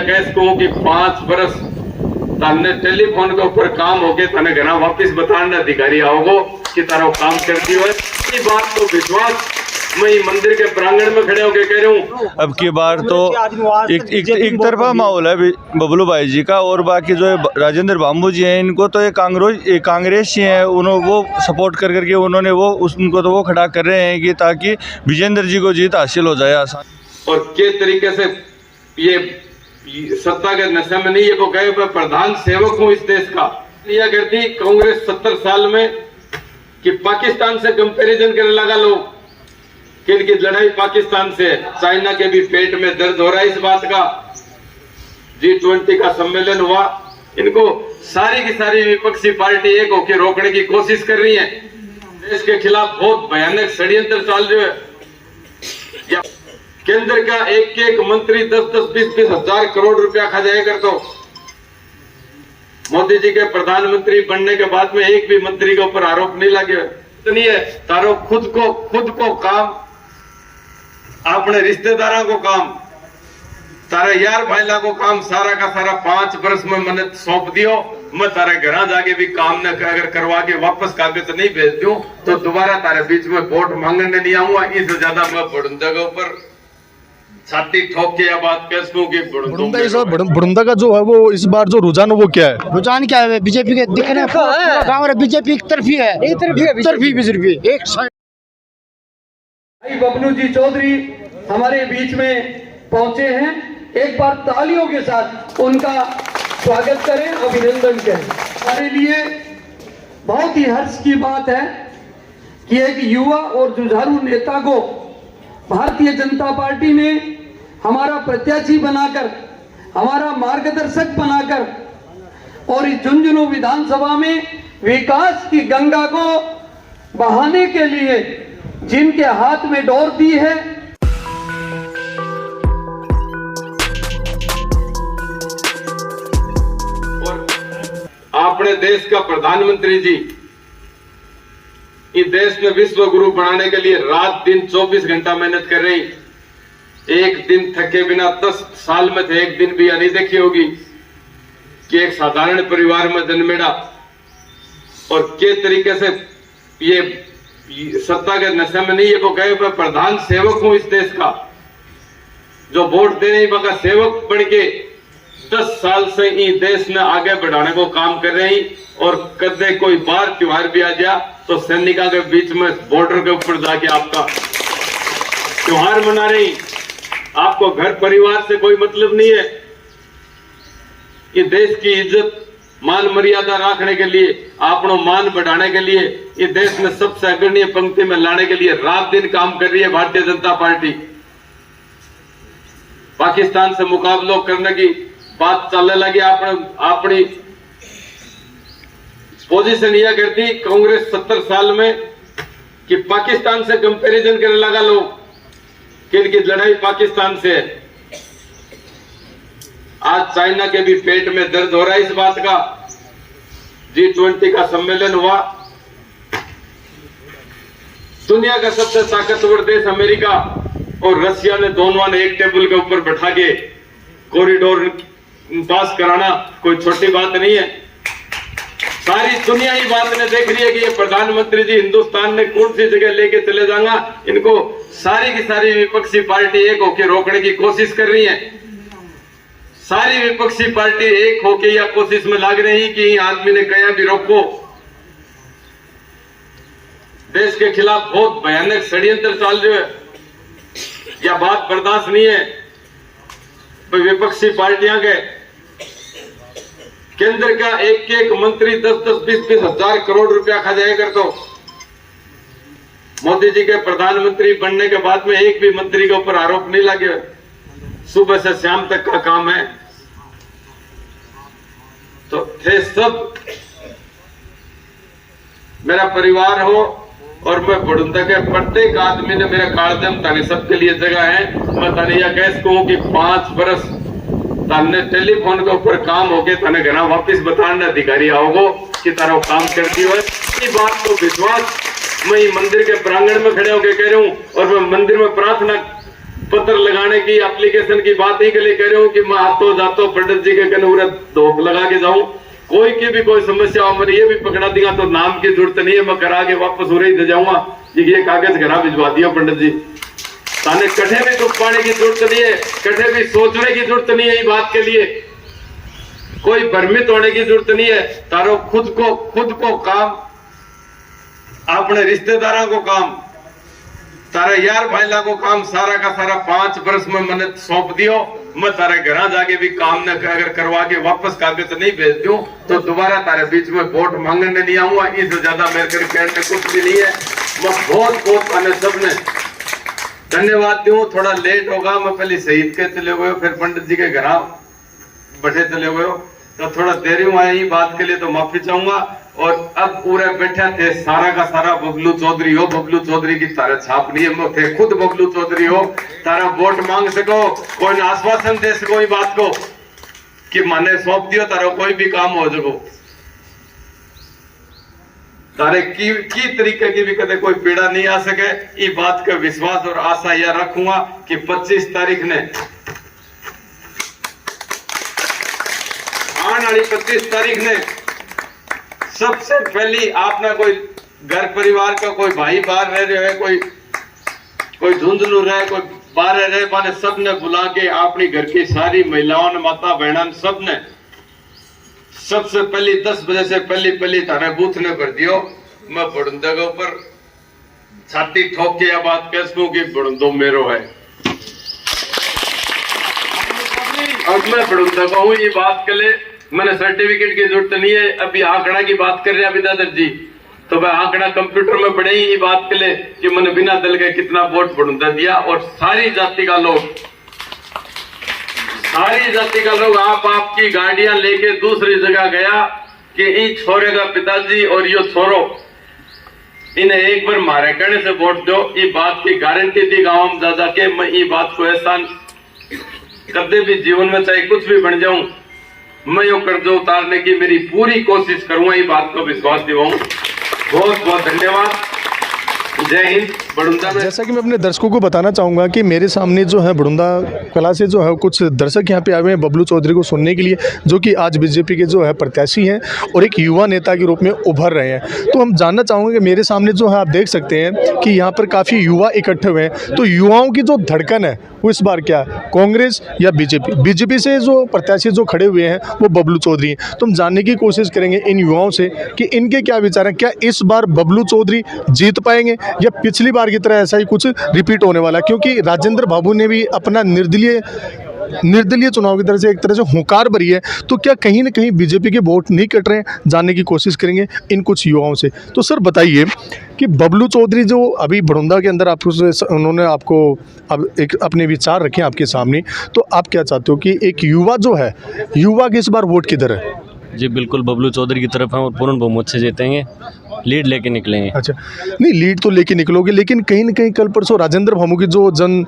कह सकूं कि 5 बरस तने टेलीफोन के ऊपर काम होके तने घर वापिस बताने अधिकारी आओगो कि तारो काम करती हो। इसी बात को विश्वास मैं मंदिर के प्रांगण में खड़े होकर कह रहा हूँ। अब की बार तो एक तरफा माहौल है बबलू भाई जी का, और बाकी जो है राजेंद्र बाबू जी हैं इनको तो ये कांग्रेस ही है, उन्होंने वो सपोर्ट कर करके उन्होंने उनको तो वो खड़ा कर रहे हैं कि ताकि विजेंद्र जी को जीत हासिल हो जाए आसान। और किस तरीके से ये सत्ता के नशे में नहीं, ये को कहे मैं प्रधान सेवक हूं इस देश का। यह करती कांग्रेस 70 साल में कि पाकिस्तान से कंपैरिजन करने लगा लोग कि इनकी लड़ाई पाकिस्तान से, चाइना के भी पेट में दर्द हो रहा है इस बात का। G20 का सम्मेलन हुआ, इनको सारी की सारी विपक्षी पार्टी एक होकर रोकने की कोशिश कर रही है। देश के खिलाफ बहुत भयानक षड्यंत्र चल रहे हैं। केंद्र का एक मंत्री 10-10, 20-20 हजार करोड़ रुपया खा जाया कर। तो मोदी जी के प्रधानमंत्री बनने के बाद में एक भी मंत्री के ऊपर आरोप नहीं लगे। इतनी है तारो खुद को काम, अपने रिश्तेदारों को काम, तारे यार भाईला को काम, सारा का सारा 5 बरस में मैंने सौंप दियो। मैं तारे घर जाके भी काम न अगर करवा के वापस कागज नहीं भेज दूं तो दोबारा तारे बीच में वोट मांगने नहीं आऊंगा। इससे ज्यादा मैं बुढ़ंदा के ऊपर छाती ठोक के यह बात कह सकूं कि बुढ़ंदा का जो है वो इस बार जो रुझान वो क्या है? रुझान क्या है? बीजेपी के दिख रहे हैं गाँव में, बीजेपी एक तरफी है, एक तरफी बीजेपी एक साइड। बबलू जी चौधरी हमारे बीच में पहुंचे हैं, एक बार तालियों के साथ उनका स्वागत करें, अभिनंदन करें। हमारे लिए बहुत ही हर्ष की बात है कि एक युवा और जुझारू नेता को भारतीय जनता पार्टी ने हमारा प्रत्याशी बनाकर, हमारा मार्गदर्शक बनाकर और इस झुंझुनू विधानसभा में विकास की गंगा को बहाने के लिए जिनके हाथ में डोर दी है। और अपने देश का प्रधानमंत्री जी इस देश में विश्व गुरु बनाने के लिए रात दिन 24 घंटा मेहनत कर रही। एक दिन थके बिना 10 साल में थे, एक दिन भी नहीं देखी होगी कि एक साधारण परिवार में जन्मेड़ा और किस तरीके से ये सत्ता के नशे में नहीं, ये को कहे मैं प्रधान सेवक हूं इस देश का, जो वोट देने का सेवक बन के 10 साल से इस देश में आगे बढ़ाने को काम कर रही। और कदे कोई बार त्योहार भी आ जाए तो सैनिका के बीच में बॉर्डर के ऊपर जाके आपका त्योहार मना रही। आपको घर परिवार से कोई मतलब नहीं है। कि देश की इज्जत मान मर्यादा रखने के लिए, अपनो मान बढ़ाने के लिए, इस देश में सबसे अग्रणी पंक्ति में लाने के लिए रात दिन काम कर रही है भारतीय जनता पार्टी। पाकिस्तान से मुकाबला करने की बात चलने लगी, अपनी पोजीशन यह करती कांग्रेस 70 साल में कि पाकिस्तान से कंपैरिजन करने लगा लोग कि इनकी लड़ाई पाकिस्तान से है। आज चाइना के भी पेट में दर्द हो रहा है इस बात का। G20 का सम्मेलन हुआ, दुनिया का सबसे ताकतवर देश अमेरिका और रशिया ने दोनों ने एक टेबल के ऊपर बैठा के कॉरिडोर पास कराना कोई छोटी बात नहीं है। सारी दुनिया ही बात ने देख रही है कि ये प्रधानमंत्री जी हिंदुस्तान ने कौन सी जगह लेके चले जाएंगा। इनको सारी की सारी विपक्षी पार्टी एक होकर रोकने की कोशिश कर रही है। सारी विपक्षी पार्टी एक होके या कोशिश में लग रही कि आदमी ने कहा भी रोको। देश के खिलाफ बहुत भयानक षड्यंत्र चल रहे हैं, यह बात बर्दाश्त नहीं है। तो विपक्षी पार्टियां के केंद्र का एक मंत्री 10-10, 20-20 हजार करोड़ रुपया खा जाया कर। तो मोदी जी के प्रधानमंत्री बनने के बाद में एक भी मंत्री के ऊपर आरोप नहीं लगे। सुबह से शाम तक का काम है। तो थे सब मेरा परिवार हो और मैं बुढ़ंदा के प्रत्येक आदमी ने मेरा कालदम ताने सबके लिए जगह है। मैं ताने यह कह सकूं कि 5 बरस ताने टेलीफोन के ऊपर काम होके ताने घर वापिस बताने अधिकारी आओगो कि तारो काम करती हो। इसी बात को विश्वास मैं मंदिर के प्रांगण में खड़े होकर कह रहा हूं और मैं मंदिर में प्रार्थना पत्र लगाने की एप्लीकेशन की बात ही के लिए कह रहा हूँ कि मैं आतो जातो पंडित जी के कन्हूर धोप लगा के जाऊं। कोई की भी कोई समस्या हो मैंने ये भी पकड़ा दिया तो नाम की जरूरत नहीं है, मैं करा के वापस हो रही दे जाऊंगा। ये कागज घर भिजवा दिया पंडित जी। ताने कठे भी दुख पाने की जरूरत नहीं है, कठे भी सोचने की जरूरत नहीं है। ये बात के लिए कोई भ्रमित होने की जरूरत नहीं है। तारो खुद को काम, अपने रिश्तेदारों को काम, तारे यार भाईला को काम सारा का सारा 5 वर्ष में मैंने सौंप दियो। मैं तारे घर जाके भी काम न अगर करवा के वापस कागज नहीं भेज दूं तो दोबारा तारे बीच में वोट मांगने नहीं आऊंगा। इससे ज्यादा मेरे कर कहने कुछ भी नहीं है। मैं बहुत आने सबने धन्यवाद दूं। थोड़ा लेट होगा, मैं पहले शहीद के चले हुए फिर पंडित जी के घर बैठे चले हुए तो थोड़ा देरी हुआ है। बात के लिए तो माफी चाहूंगा। और अब पूरे बैठे थे सारा का सारा बबलू चौधरी हो, बबलू चौधरी की तारा छाप नहीं है। थे खुद बबलू चौधरी हो, तारा वोट मांग सको, कोई आश्वासन दे सको इस बात को कि माने सौंप दियो तारा कोई भी काम हो सको। तारे की तरीके की भी कदे कोई पीड़ा नहीं आ सके। इस बात का विश्वास और आशा यह रखूंगा कि 25 तारीख ने आने वाली 25 तारीख ने सबसे पहली आपने कोई घर परिवार का कोई भाई बाहर रह रहे है, कोई झुंझुनू रहे, कोई बाहर रह रहे माने सबने बुला के अपनी घर की सारी महिलाओं ने, माता बहन सबने सबसे पहली 10 बजे से पहली थाने बूथ ने भर दियो। मैं बुढ़ंदे के ऊपर छाती ठोक के यह बात कह सकूं कि बुढ़ंदो मेरो है। अब मैं बुढ़ंदे को हूं ये बात के लिए मैंने सर्टिफिकेट की जरूरत नहीं है। अभी आंकड़ा की बात कर रहे हैं विद्याधर जी, तो मैं आंकड़ा कंप्यूटर में पढ़े ही बात के लिए कि मैंने बिना दल के कितना वोट बुढ़ंदा दिया। और सारी जाति का लोग आपकी गाड़ियां लेके दूसरी जगह गया कि इस छोरे का पिताजी और यो छोरो इन्हें एक बार मारे कहने से वोट दो। ये बात की गारंटी दी गांव दादा के। मैं ये बात को एहसान कभी भी जीवन में चाहे कुछ भी बन जाऊं, मैं यो कर्ज उतारने की मेरी पूरी कोशिश करूंगा। ये बात को विश्वास दिलाऊं। बहुत बहुत धन्यवाद। जय हिंद। बड़ुंदा में जैसा कि मैं अपने दर्शकों को बताना चाहूँगा कि मेरे सामने जो है बड़ुंदा कला से जो है कुछ दर्शक यहाँ पे आए हुए हैं बबलू चौधरी को सुनने के लिए, जो कि आज बीजेपी के जो है प्रत्याशी हैं और एक युवा नेता के रूप में उभर रहे हैं। तो हम जानना चाहूँगे कि मेरे सामने जो है आप देख सकते हैं कि यहाँ पर काफ़ी युवा इकट्ठे हुए हैं। तो युवाओं की जो धड़कन है वो इस बार क्या है, कांग्रेस या बीजेपी? बीजेपी से जो प्रत्याशी जो खड़े हुए हैं वो बबलू चौधरी हैं। तो हम जानने की कोशिश करेंगे इन युवाओं से कि इनके क्या विचार हैं। क्या इस बार बबलू चौधरी जीत पाएंगे या पिछली बार की तरह ऐसा ही कुछ रिपीट होने वाला है? क्योंकि राजेंद्र बाबू ने भी अपना निर्दलीय चुनाव की तरह से एक तरह से हुंकार भरी है। तो क्या कहीं ना कहीं बीजेपी के वोट नहीं कट रहे हैं? जानने की कोशिश करेंगे इन कुछ युवाओं से। तो सर बताइए कि बबलू चौधरी जो अभी बड़ौदा के अंदर उन्होंने आपको अब एक अपने विचार रखे आपके सामने, तो आप क्या चाहते हो कि एक युवा जो है, युवा के इस बार वोट किधर है? जी बिल्कुल बबलू चौधरी की तरफ हैं और पूर्ण बहुमत से जीतेंगे, लीड लेके निकलेंगे। अच्छा, नहीं लीड तो लेके निकलोगे, लेकिन कहीं ना कहीं कल परसों राजेंद्र भामू की जो जन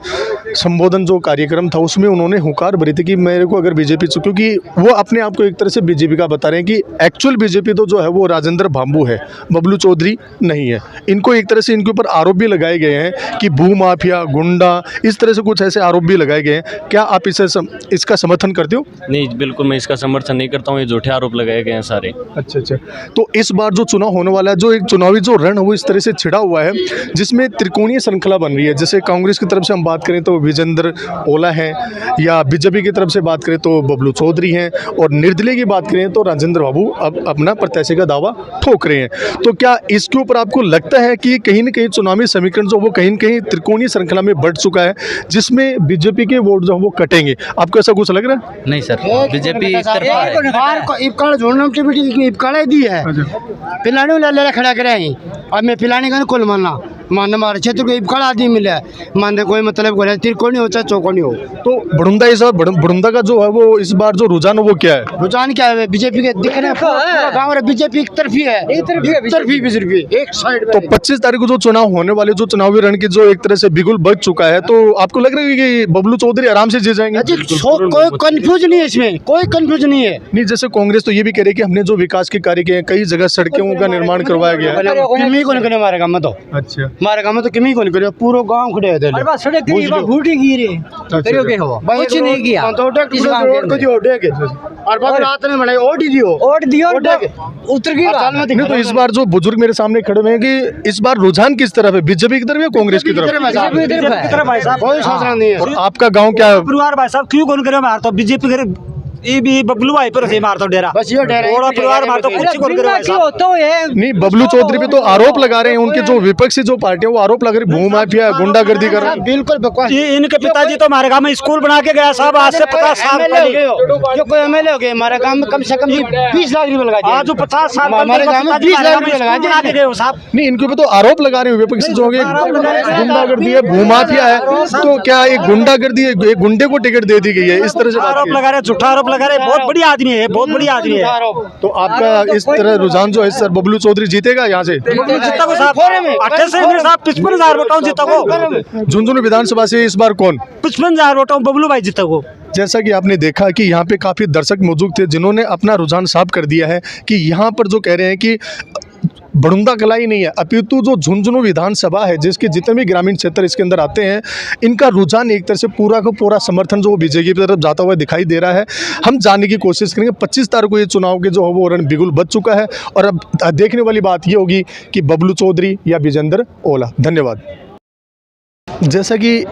संबोधन जो कार्यक्रम था उसमें उन्होंने हुंकार भरी थी कि मेरे को अगर बीजेपी, क्योंकि वो अपने आप को एक तरह से बीजेपी का बता रहे हैं कि एक्चुअल बीजेपी तो जो है वो राजेंद्र भामू है, बबलू चौधरी नहीं है। इनको एक तरह से इनके ऊपर आरोप भी लगाए गए हैं कि भू माफिया, गुंडा, इस तरह से कुछ ऐसे आरोप भी लगाए गए हैं। क्या आप इसका समर्थन करते हो? नहीं बिल्कुल मैं इसका समर्थन नहीं करता हूँ, ये झूठे आरोप लगाए गए हैं सारे। अच्छा, तो इस बार जो चुनाव होने वाला है, जो एक चुनावी जो रण है वो इस तरह से छिड़ा हुआ है जिसमें त्रिकोणीय श्रृंखला बन रही है। जैसे कांग्रेस की तरफ से हम बात करें तो विजेंद्र ओला है, या बीजेपी की तरफ से बात करें तो बबलू चौधरी हैं, और निर्दलीय की बात करें तो राजेंद्र बाबू अब अपना प्रत्याशी का दावा ठोक रहे हैं। तो क्या इसके ऊपर आपको लगता है कि कहीं ना कहीं चुनावी समीकरण जो वो कहीं न कहीं त्रिकोणीय श्रृंखला में बढ़ चुका है जिसमें बीजेपी के वोट जो वो कटेंगे? आपको ऐसा कुछ लग रहा है? नहीं सर, बीजेपी खड़ा करे और मैं पिलाने का कुल मानना हमारे क्षेत्र को इबकाल आदमी मिला है, मानने कोई मतलब को त्रिकोणी हो चाहे चौकोनी हो। तो बड़ौदा इस बार बड़ौदा का जो है वो इस बार जो रुझान है वो क्या है? रुझान क्या है? बीजेपी के दिख रहे हैं गाँव में बीजेपी एक तरफी है, बीजेपी एक साइड। तो 25 तारीख को जो चुनाव होने वाले, जो चुनावी रण की जो एक तरह से बिगुल बज चुका है, तो आपको लग रहा है कि बबलू चौधरी आराम से जीत जाएंगे? कोई कंफ्यूज नहीं है इसमें, कोई कंफ्यूज नहीं है। नहीं, जैसे कांग्रेस तो ये भी कह रही है कि हमने जो विकास के कार्य किए हैं, कई जगह सड़कों का निर्माण करवाया गया है। को मारेगा मैं तो। अच्छा, हमारे गांव में तो कमी कौन करियो, पूरा गांव खड़े थे। अरे बस सड़क की बात फूटी गिरी करियो के हो कुछ नहीं किया इस रोड को जो ओढ़े के और बाद रात में बनाई ओढ़ दियो उतर की बात। नहीं तो इस बार जो बुजुर्ग मेरे सामने खड़े हुए हैं कि इस बार रुझान किस तरफ है, बीजेपी की तरफ या कांग्रेस की तरफ? भाई साहब कोई सोचना नहीं है। और आपका गांव क्या है? परिवार भाई साहब क्यों कौन करे मार तो बीजेपी करे ये भी बबलू भाई पर से मार तो डेरा बस ये डेरा और परिवार मार तो कुछ कौन करे भाई साहब। नहीं, बबलू चौधरी पे तो आरोप लगा रहे हैं, उनके जो विपक्षी जो पार्टी है वो आरोप लगा रही है भूमाफिया गुंडागर्दी कर रहा है। बिल्कुल बकवास। ये इनके पिताजी तो हमारे गांव में स्कूल बना के गया साहब, आज से 50 साल पहले जो कोई एमएलए हो गए हमारे गांव में कम से कम 20 लाख रुपए लगा दिए। आज जो 50 साल हमारे गांव में 20 लाख रुपए लगा बना के गए हो साहब। नहीं, इनके ऊपर तो आरोप लगा रहे हैं विपक्षी जो होंगे गुंडागर्दी है, भूमाफिया है। तो क्या एक गुंडागर्दी है, एक गुंडे को टिकट दे दी गई है, इस तरह से बात आरोप की है। लगा रहे, झूठा आरोप लगा रहे, बहुत बढ़िया आदमी है, बहुत बढ़िया आदमी है। तो आपका इस तरह रुझान जो है सर बबलू चौधरी जीतेगा यहाँ से? जीता को साहब 58 साहब 55,000 वोटों जीता को, झुंझुनू विधानसभा से इस बार कौन? 55,000 वोटों बबलू भाई जीता को। जैसा कि आपने देखा कि यहाँ पे काफ़ी दर्शक मौजूद थे जिन्होंने अपना रुझान साफ कर दिया है कि यहाँ पर जो कह रहे हैं कि बड़ुंदा कला ही नहीं है, अपितु जो झुंझुनू विधानसभा है जिसके जितने भी ग्रामीण क्षेत्र इसके अंदर आते हैं, इनका रुझान एक तरह से पूरा का पूरा समर्थन जो बीजेपी की तरफ जाता हुआ दिखाई दे रहा है। हम जानने की कोशिश करेंगे। 25 तारीख को ये चुनाव के जो है वो रण बिगुल बच चुका है और अब देखने वाली बात ये होगी कि बबलू चौधरी या विजेंद्र ओला। धन्यवाद। जैसा कि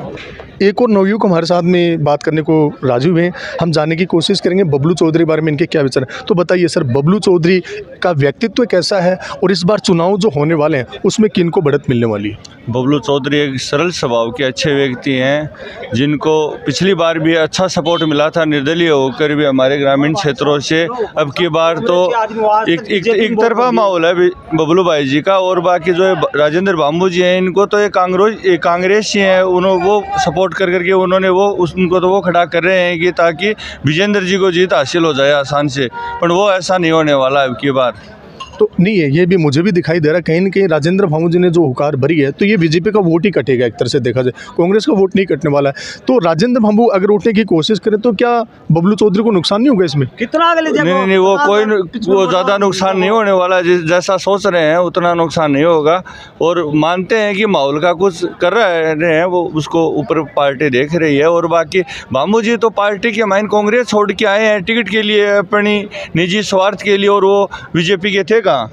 एक और नवयुवक हमारे साथ में बात करने को राजी हुए हैं, हम जानने की कोशिश करेंगे बबलू चौधरी बारे में इनके क्या विचार हैं। तो बताइए सर, बबलू चौधरी का व्यक्तित्व कैसा है और इस बार चुनाव जो होने वाले हैं उसमें किन को बढ़त मिलने वाली है? बबलू चौधरी एक सरल स्वभाव के अच्छे व्यक्ति हैं जिनको पिछली बार भी अच्छा सपोर्ट मिला था निर्दलीय होकर भी हमारे ग्रामीण क्षेत्रों से। अब की बार तो एक तरफा माहौल है बबलू भाई जी का, और बाकी जो है राजेंद्र बाम्बू जी हैं इनको तो ये कांग्रेस ही हैं, उन्होंने वो सपोर्ट कर करके उन्होंने उनको तो वो खड़ा कर रहे हैं कि ताकि विजेंद्र जी को जीत हासिल हो जाए आसान से, पर वो ऐसा नहीं होने वाला अब की बार। तो नहीं है, ये भी मुझे भी दिखाई दे रहा है कहीं ना कहीं राजेंद्र भामू जी ने जो हुकार भरी है तो ये बीजेपी का वोट ही कटेगा एक तरह से देखा जाए, कांग्रेस का वोट नहीं कटने वाला है। तो राजेंद्र भामू अगर उठने की कोशिश करें तो क्या बबलू चौधरी को नुकसान नहीं होगा इसमें? कितना अगले नहीं, वो ज़्यादा नुकसान नहीं होने वाला, जैसा सोच रहे हैं उतना नुकसान नहीं होगा। और मानते हैं कि माहौल का कुछ कर रहे हैं, वो उसको ऊपर पार्टी देख रही है। और बाकी भामू जी तो पार्टी के माइन कांग्रेस छोड़ के आए हैं टिकट के लिए, अपनी निजी स्वार्थ के लिए, और वो बीजेपी के थे कहाँ,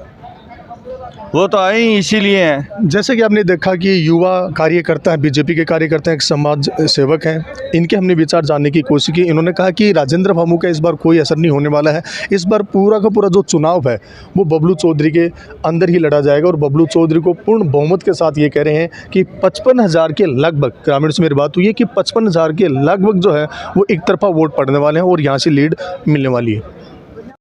वो तो आए ही इसीलिए हैं। जैसे कि आपने देखा कि युवा कार्यकर्ता हैं, बीजेपी के कार्यकर्ता हैं, एक समाज सेवक हैं, इनके हमने विचार जानने की कोशिश की। इन्होंने कहा कि राजेंद्र भामू का इस बार कोई असर नहीं होने वाला है, इस बार पूरा का पूरा जो चुनाव है वो बबलू चौधरी के अंदर ही लड़ा जाएगा। और बबलू चौधरी को पूर्ण बहुमत के साथ ये कह रहे हैं कि 55,000 के लगभग, ग्रामीण से मेरी बात हुई है कि 55,000 के लगभग जो है वो एक तरफा वोट पड़ने वाले हैं और यहाँ से लीड मिलने वाली है।